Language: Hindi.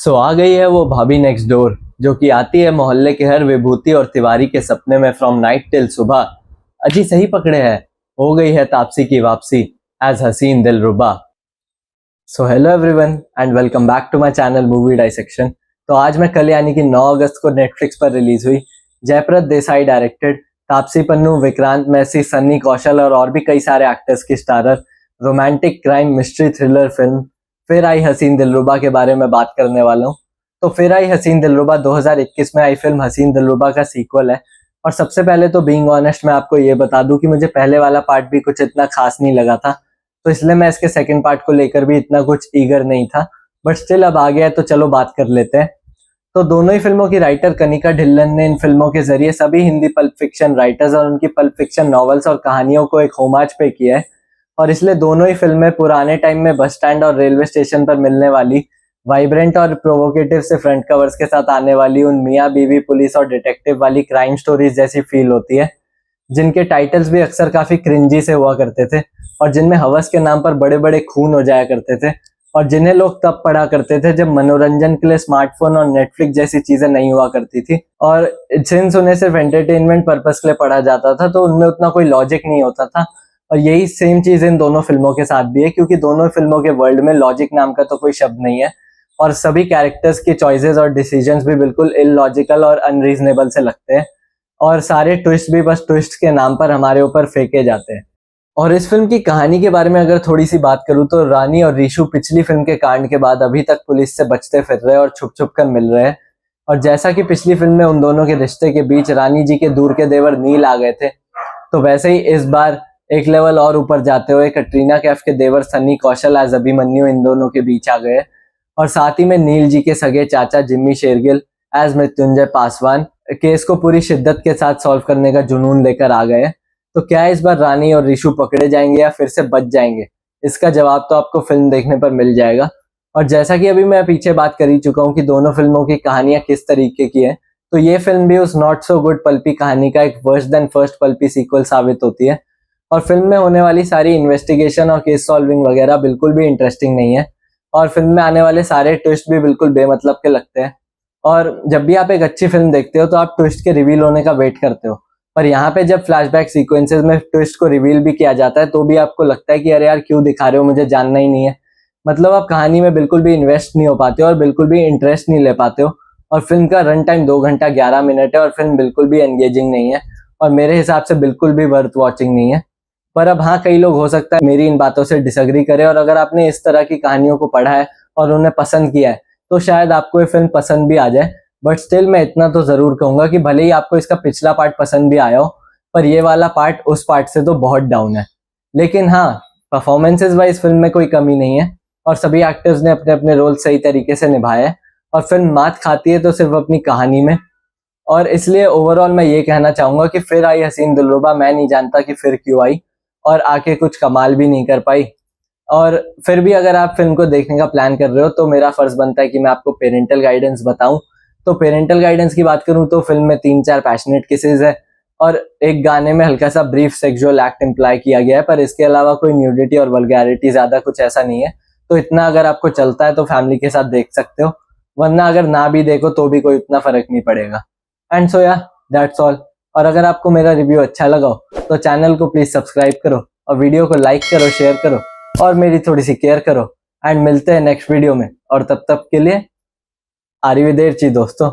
आ गई है वो भाभी नेक्स्ट डोर जो कि आती है मोहल्ले के हर विभूति और तिवारी के सपने में फ्रॉम नाइट टिल सुबह। अजी सही पकड़े है, हो गई है तापसी की वापसी as Haseen Dillruba. So hello everyone and welcome back to my channel movie dissection. तो आज मैं कल यानी कि 9 अगस्त को नेटफ्लिक्स पर रिलीज हुई जयप्रद देसाई डायरेक्टेड तापसी पन्नू, विक्रांत मैसी, सन्नी कौशल और भी कई सारे एक्टर्स की starrer romantic crime mystery thriller film फिर आई हसीन दिलरुबा के बारे में बात करने वाला हूँ। तो फिर आई हसीन दिलरुबा 2021 में आई फिल्म हसीन दिलरुबा का सीक्वल है। और सबसे पहले तो बीइंग ऑनेस्ट मैं आपको ये बता दूं कि मुझे पहले वाला पार्ट भी कुछ इतना खास नहीं लगा था, तो इसलिए मैं इसके सेकंड पार्ट को लेकर भी इतना कुछ ईगर नहीं था। बट स्टिल अब आ गया है तो चलो बात कर लेते हैं। तो दोनों ही फिल्मों की राइटर कनिका ढिल्लन ने इन फिल्मों के जरिए सभी हिंदी पल्प फिक्शन राइटर्स और उनकी पल्प फिक्शन नॉवेल्स और कहानियों को एक होमाज पे किया है। और इसलिए दोनों ही फिल्में पुराने टाइम में बस स्टैंड और रेलवे स्टेशन पर मिलने वाली वाइब्रेंट और प्रोवोकेटिव से फ्रंट कवर्स के साथ आने वाली उन मियाँ बीवी पुलिस और डिटेक्टिव वाली क्राइम स्टोरीज जैसी फील होती है, जिनके टाइटल्स भी अक्सर काफी क्रिंजी से हुआ करते थे और जिनमें हवस के नाम पर बड़े बड़े खून हो जाया करते थे और जिन्हें लोग तब पढ़ा करते थे जब मनोरंजन के लिए स्मार्टफोन और नेटफ्लिक्स जैसी चीजें नहीं हुआ करती थी। और सिंस उन्हें सिर्फ एंटरटेनमेंट पर्पस के लिए पढ़ा जाता था तो उनमें उतना कोई लॉजिक नहीं होता था। और यही सेम चीज इन दोनों फिल्मों के साथ भी है, क्योंकि दोनों फिल्मों के वर्ल्ड में लॉजिक नाम का तो कोई शब्द नहीं है और सभी कैरेक्टर्स के चॉइसेस और डिसीजंस भी बिल्कुल इलॉजिकल और अनरीजनेबल से लगते हैं और सारे ट्विस्ट भी बस ट्विस्ट के नाम पर हमारे ऊपर फेंके जाते हैं। और इस फिल्म की कहानी के बारे में अगर थोड़ी सी बात करूं तो रानी और रीशु पिछली फिल्म के कांड के बाद अभी तक पुलिस से बचते फिर रहे और छुप छुप कर मिल रहे हैं। और जैसा कि पिछली फिल्म में उन दोनों के रिश्ते के बीच रानी जी के दूर के देवर नील आ गए थे, तो वैसे ही इस बार एक लेवल और ऊपर जाते हुए कटरीना कैफ के देवर सन्नी कौशल एज अभिमन्यु इन दोनों के बीच आ गए और साथ ही में नील जी के सगे चाचा जिम्मी शेरगिल एज मृत्युंजय पासवान केस को पूरी शिद्दत के साथ सॉल्व करने का जुनून लेकर आ गए। तो क्या इस बार रानी और रीशु पकड़े जाएंगे या फिर से बच जाएंगे, इसका जवाब तो आपको फिल्म देखने पर मिल जाएगा। और जैसा कि अभी मैं पीछे बात कर ही चुका हूँ कि दोनों फिल्मों की कहानियां किस तरीके की है, तो ये फिल्म भी उस नॉट सो गुड पल्पी कहानी का एक worse than first pulpy sequel साबित होती है। और फिल्म में होने वाली सारी इन्वेस्टिगेशन और केस सॉल्विंग वगैरह बिल्कुल भी इंटरेस्टिंग नहीं है और फिल्म में आने वाले सारे ट्विस्ट भी बिल्कुल बेमतलब के लगते हैं। और जब भी आप एक अच्छी फिल्म देखते हो तो आप ट्विस्ट के रिवील होने का वेट करते हो, पर यहाँ पे जब फ्लैशबैक सीक्वेंसेस में ट्विस्ट को रिवील भी किया जाता है तो भी आपको लगता है कि अरे यार क्यों दिखा रहे हो, मुझे जानना ही नहीं है। मतलब आप कहानी में बिल्कुल भी इन्वेस्ट नहीं हो पाते हो और बिल्कुल भी इंटरेस्ट नहीं ले पाते हो। और फिल्म का रन टाइम 2 घंटा 11 मिनट है और फिल्म बिल्कुल भी एंगेजिंग नहीं है और मेरे हिसाब से बिल्कुल भी वर्थ वॉचिंग नहीं है। पर अब हाँ, कई लोग हो सकता है मेरी इन बातों से डिसएग्री करें और अगर आपने इस तरह की कहानियों को पढ़ा है और उन्हें पसंद किया है तो शायद आपको ये फिल्म पसंद भी आ जाए। बट स्टिल मैं इतना तो जरूर कहूंगा कि भले ही आपको इसका पिछला पार्ट पसंद भी आया हो, पर ये वाला पार्ट उस पार्ट से तो बहुत डाउन है। लेकिन हाँ, परफॉर्मेंसेज वाइज फिल्म में कोई कमी नहीं है और सभी एक्टर्स ने अपने अपने रोल सही तरीके से निभाए हैं और फिल्म मात खाती है तो सिर्फ अपनी कहानी में। और इसलिए ओवरऑल मैं ये कहना चाहूंगा कि फिर आई हसीन दिलरुबा, मैं नहीं जानता कि फिर क्यों आई और आके कुछ कमाल भी नहीं कर पाई। और फिर भी अगर आप फिल्म को देखने का प्लान कर रहे हो तो मेरा फर्ज बनता है कि मैं आपको पेरेंटल गाइडेंस बताऊं। तो पेरेंटल गाइडेंस की बात करूं तो फिल्म में 3-4 पैशनेट किसेस है और एक गाने में हल्का सा ब्रीफ सेक्सुअल एक्ट इम्प्लाई किया गया है, पर इसके अलावा कोई न्यूडिटी और वल्गैरिटी ज्यादा कुछ ऐसा नहीं है। तो इतना अगर आपको चलता है तो फैमिली के साथ देख सकते हो, वरना अगर ना भी देखो तो भी कोई इतना फर्क नहीं पड़ेगा। एंड सो या दैट्स ऑल। और अगर आपको मेरा रिव्यू अच्छा लगा हो तो चैनल को प्लीज सब्सक्राइब करो और वीडियो को लाइक करो, शेयर करो और मेरी थोड़ी सी केयर करो। एंड मिलते हैं नेक्स्ट वीडियो में और तब तक के लिए आरिवेदेरची दोस्तों।